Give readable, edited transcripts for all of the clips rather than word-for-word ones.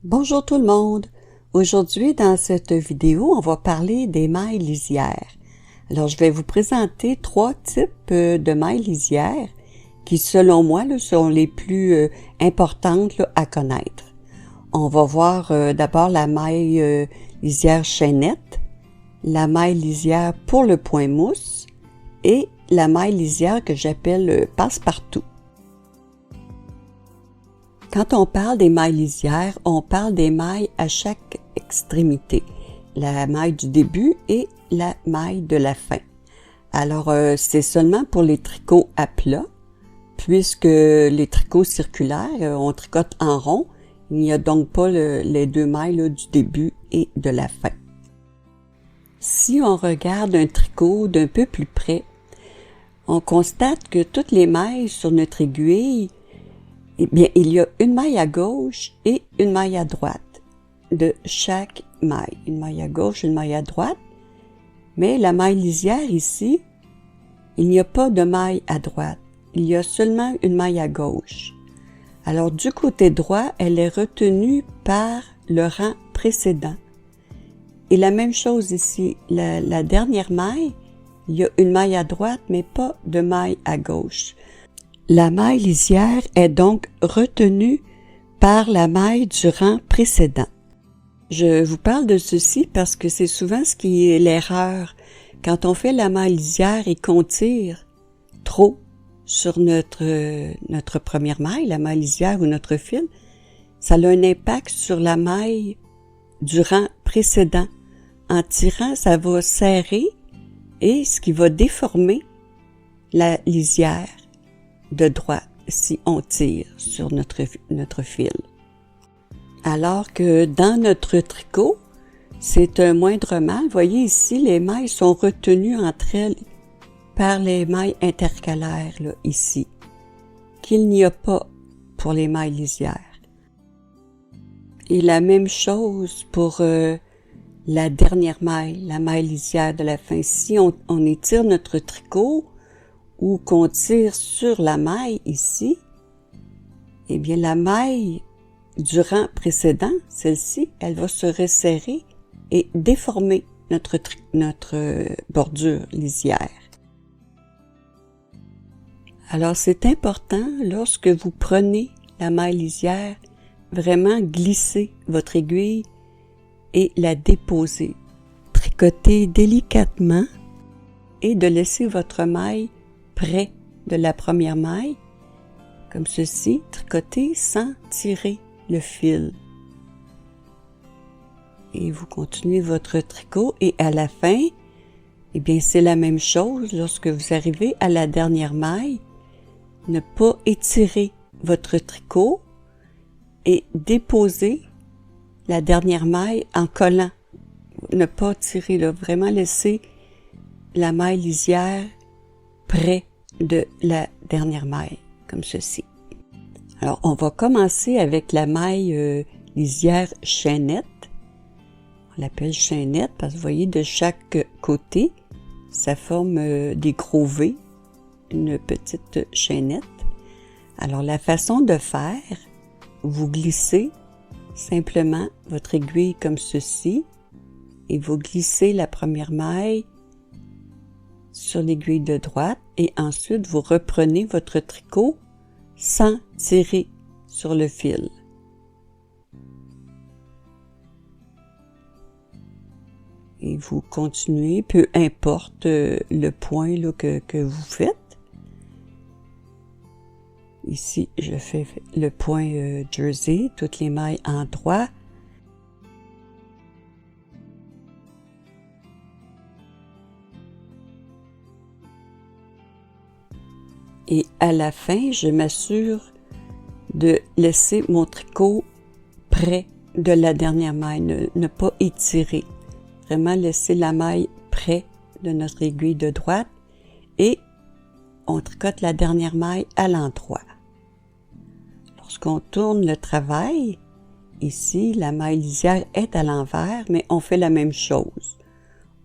Bonjour tout le monde! Aujourd'hui, dans cette vidéo, on va parler des mailles lisières. Alors, je vais vous présenter 3 types de mailles lisières qui, selon moi, sont les plus importantes à connaître. On va voir d'abord la maille lisière chaînette, la maille lisière pour le point mousse et la maille lisière que j'appelle passe-partout. Quand on parle des mailles lisières, on parle des mailles à chaque extrémité, la maille du début et la maille de la fin. Alors, c'est seulement pour les tricots à plat, puisque les tricots circulaires, on tricote en rond, il n'y a donc pas les 2 mailles du début et de la fin. Si on regarde un tricot d'un peu plus près, on constate que toutes les mailles sur notre aiguille, eh bien, il y a une maille à gauche et une maille à droite de chaque maille. Une maille à gauche, une maille à droite. Mais la maille lisière ici, il n'y a pas de maille à droite. Il y a seulement une maille à gauche. Alors, du côté droit, elle est retenue par le rang précédent. Et la même chose ici, la dernière maille, il y a une maille à droite, mais pas de maille à gauche. La maille lisière est donc retenue par la maille du rang précédent. Je vous parle de ceci parce que c'est souvent ce qui est l'erreur. Quand on fait la maille lisière et qu'on tire trop sur notre première maille, la maille lisière ou notre fil, ça a un impact sur la maille du rang précédent. En tirant, ça va serrer et ce qui va déformer la lisière de droite si on tire sur notre fil. Alors que dans notre tricot, c'est un moindre mal. Vous voyez ici, les mailles sont retenues entre elles par les mailles intercalaires, là, ici, qu'il n'y a pas pour les mailles lisières. Et la même chose pour la dernière maille, la maille lisière de la fin. Si on étire notre tricot, ou qu'on tire sur la maille ici, eh bien la maille du rang précédent, celle-ci, elle va se resserrer et déformer notre bordure lisière. Alors c'est important, lorsque vous prenez la maille lisière, vraiment glisser votre aiguille et la déposer. Tricotez délicatement et de laisser votre maille près de la première maille, comme ceci, tricoter sans tirer le fil. Et vous continuez votre tricot et à la fin, eh bien c'est la même chose lorsque vous arrivez à la dernière maille, ne pas étirer votre tricot et déposer la dernière maille en collant. Ne pas tirer là, vraiment laisser la maille lisière près de la dernière maille, comme ceci. Alors, on va commencer avec la maille lisière chaînette. On l'appelle chaînette parce que vous voyez, de chaque côté, ça forme des gros V, une petite chaînette. Alors, la façon de faire, vous glissez simplement votre aiguille comme ceci et vous glissez la première maille sur l'aiguille de droite et ensuite vous reprenez votre tricot sans tirer sur le fil. Et vous continuez, peu importe le point là, que vous faites. Ici, je fais le point jersey, toutes les mailles en droit. Et à la fin, je m'assure de laisser mon tricot près de la dernière maille, ne pas étirer. Vraiment laisser la maille près de notre aiguille de droite et on tricote la dernière maille à l'endroit. Lorsqu'on tourne le travail, ici, la maille lisière est à l'envers, mais on fait la même chose.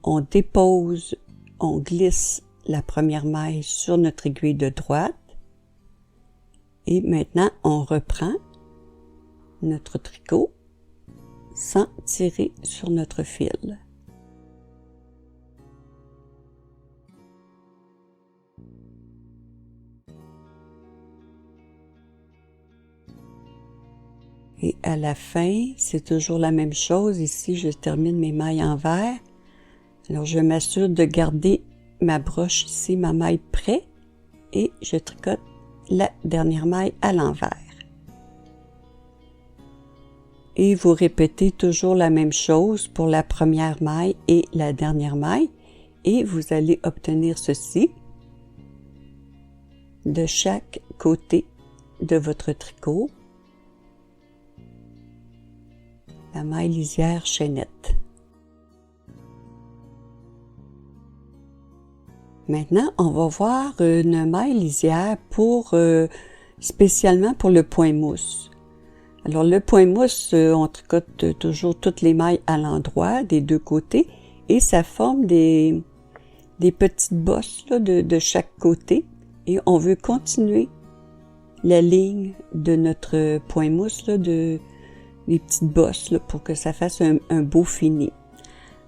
On dépose, on glisse la première maille sur notre aiguille de droite et maintenant on reprend notre tricot sans tirer sur notre fil. Et à la fin, c'est toujours la même chose. Ici, je termine mes mailles en vert. Alors, je m'assure de garder ma broche ici, ma maille près, et je tricote la dernière maille à l'envers. Et vous répétez toujours la même chose pour la première maille et la dernière maille, et vous allez obtenir ceci de chaque côté de votre tricot. La maille lisière chaînette. Maintenant, on va voir une maille lisière spécialement pour le point mousse. Alors, le point mousse, on tricote toujours toutes les mailles à l'endroit des deux côtés et ça forme des petites bosses là, de chaque côté. Et on veut continuer la ligne de notre point mousse là, des petites bosses là, pour que ça fasse un beau fini.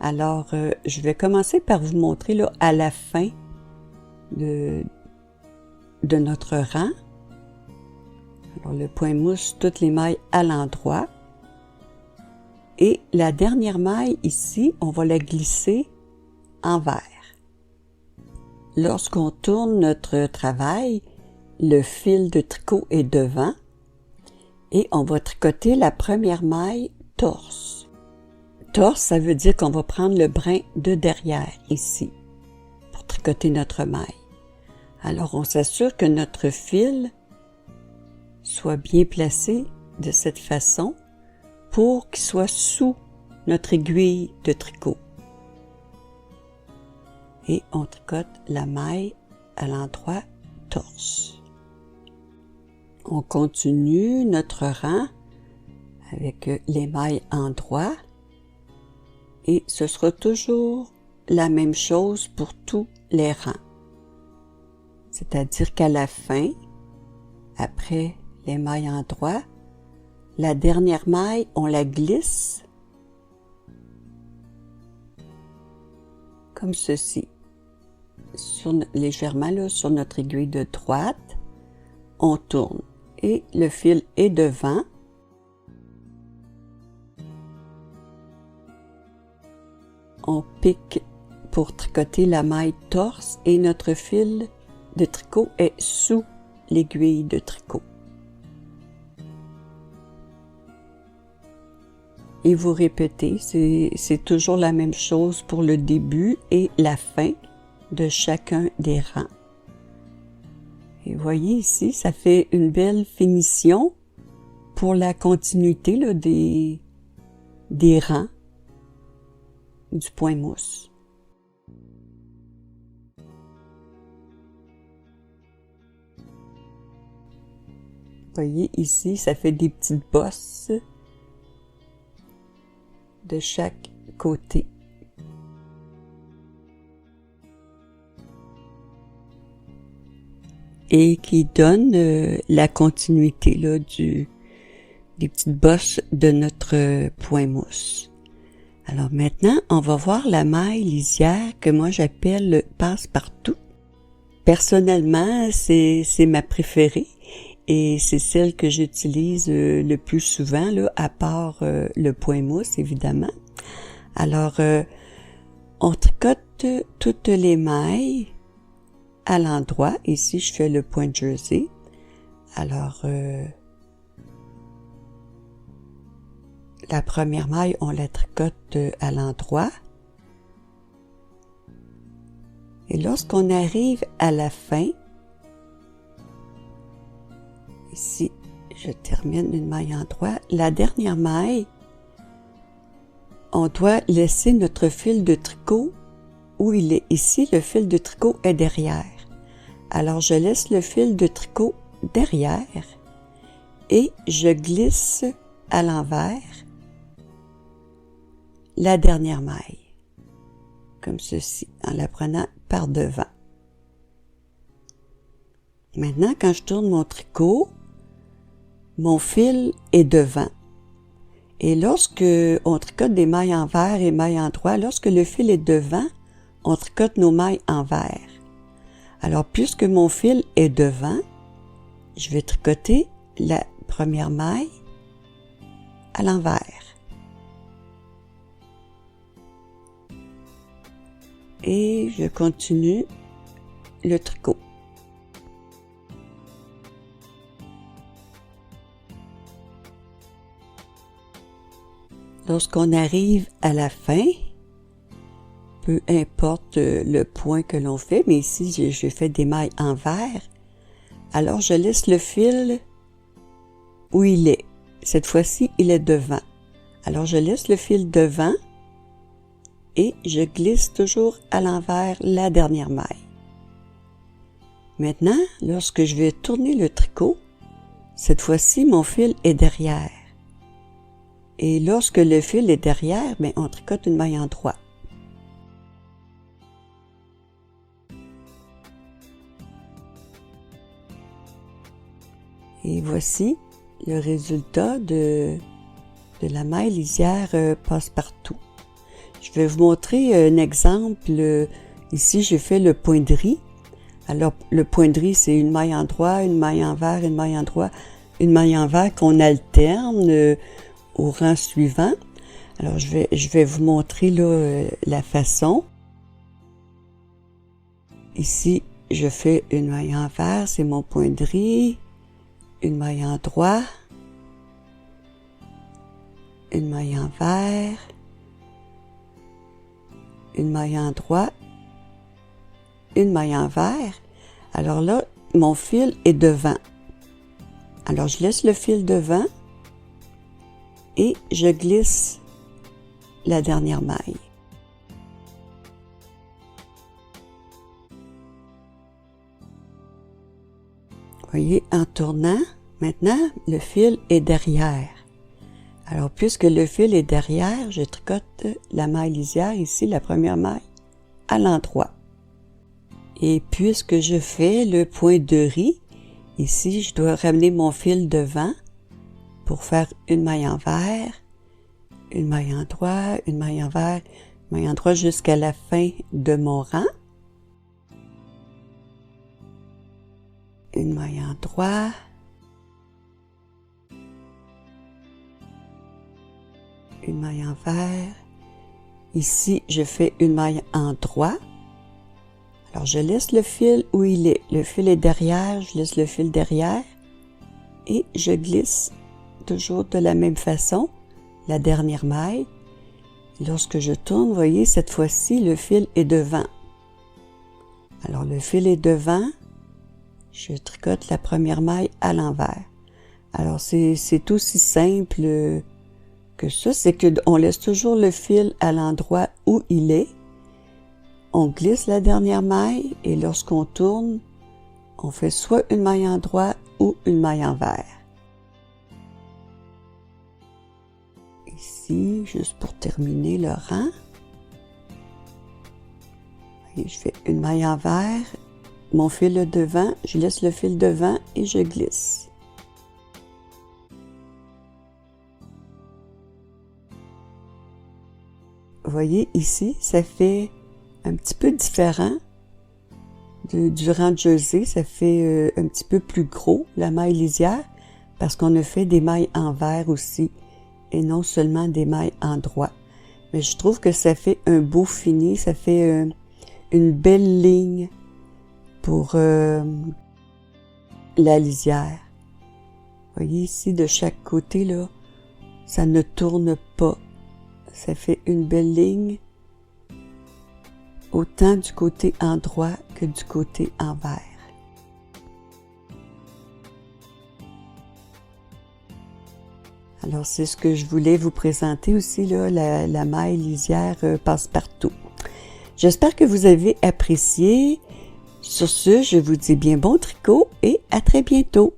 Alors, je vais commencer par vous montrer là, à la fin de notre rang. Alors, le point mousse, toutes les mailles à l'endroit. Et la dernière maille ici, on va la glisser envers. Lorsqu'on tourne notre travail, le fil de tricot est devant. Et on va tricoter la première maille torse. Torse, ça veut dire qu'on va prendre le brin de derrière, ici, pour tricoter notre maille. Alors, on s'assure que notre fil soit bien placé de cette façon pour qu'il soit sous notre aiguille de tricot. Et on tricote la maille à l'endroit torse. On continue notre rang avec les mailles endroit et ce sera toujours la même chose pour tous les rangs. C'est-à-dire qu'à la fin, après les mailles endroit, la dernière maille, on la glisse comme ceci, légèrement là, sur notre aiguille de droite, on tourne. Et le fil est devant. On pique pour tricoter la maille torse et notre fil de tricot est sous l'aiguille de tricot. Et vous répétez, c'est toujours la même chose pour le début et la fin de chacun des rangs. Et voyez ici, ça fait une belle finition pour la continuité là, des rangs du point mousse. Voyez ici, ça fait des petites bosses de chaque côté. Et qui donne la continuité là, des petites bosses de notre point mousse. Alors maintenant, on va voir la maille lisière que moi j'appelle le passe-partout. Personnellement, c'est ma préférée et c'est celle que j'utilise le plus souvent, là, à part le point mousse, évidemment. Alors, on tricote toutes les mailles à l'endroit. Ici, je fais le point jersey. Alors, la première maille, on la tricote à l'endroit. Et lorsqu'on arrive à la fin, ici, je termine une maille endroit. La dernière maille, on doit laisser notre fil de tricot où il est. Ici, le fil de tricot est derrière. Alors, je laisse le fil de tricot derrière et je glisse à l'envers la dernière maille, comme ceci, en la prenant par devant. Maintenant, quand je tourne mon tricot, mon fil est devant Et lorsque on tricote des mailles envers et mailles endroit, lorsque le fil est devant, on tricote nos mailles envers. Alors, puisque mon fil est devant, je vais tricoter la première maille à l'envers. Et je continue le tricot. Lorsqu'on arrive à la fin, peu importe le point que l'on fait, mais ici j'ai fait des mailles envers, alors je laisse le fil où il est. Cette fois-ci, il est devant. Alors je laisse le fil devant et je glisse toujours à l'envers la dernière maille. Maintenant, lorsque je vais tourner le tricot, cette fois-ci, mon fil est derrière. Et lorsque le fil est derrière, bien, on tricote une maille endroit. Et voici le résultat de la maille lisière passe-partout. Je vais vous montrer un exemple. Ici, j'ai fait le point de riz. Alors, le point de riz, c'est une maille endroit, une maille envers, une maille endroit, une maille envers qu'on alterne au rang suivant. Alors, je vais vous montrer là, la façon. Ici, je fais une maille envers, c'est mon point de riz, une maille endroit, une maille envers, une maille endroit, une maille envers. Alors là, mon fil est devant. Alors, je laisse le fil devant et je glisse la dernière maille. Voyez, en tournant, maintenant, le fil est derrière. Alors, puisque le fil est derrière, je tricote la maille lisière, ici, la première maille, à l'endroit. Et puisque je fais le point de riz, ici, je dois ramener mon fil devant pour faire une maille envers, une maille endroit, une maille envers, une maille endroit jusqu'à la fin de mon rang. Une maille endroit. Une maille envers. Ici, je fais une maille endroit. Alors, je laisse le fil où il est. Le fil est derrière, je laisse le fil derrière et je glisse toujours de la même façon la dernière maille. Lorsque je tourne, vous voyez, cette fois-ci, le fil est devant. Alors, le fil est devant, je tricote la première maille à l'envers. Alors, c'est aussi simple que ça, c'est qu'on laisse toujours le fil à l'endroit où il est. On glisse la dernière maille et lorsqu'on tourne, on fait soit une maille endroit ou une maille envers. Ici, juste pour terminer le rang, et je fais une maille envers, mon fil est devant, je laisse le fil devant et je glisse. Vous voyez ici, ça fait un petit peu différent du rang de jersey, ça fait un petit peu plus gros la maille lisière parce qu'on a fait des mailles envers aussi et non seulement des mailles endroit. Mais je trouve que ça fait un beau fini, ça fait une belle ligne pour la lisière. Vous voyez ici de chaque côté là, ça ne tourne pas. Ça fait une belle ligne, autant du côté endroit que du côté envers. Alors, c'est ce que je voulais vous présenter aussi, là, la maille lisière passe-partout. J'espère que vous avez apprécié. Sur ce, je vous dis bien bon tricot et à très bientôt.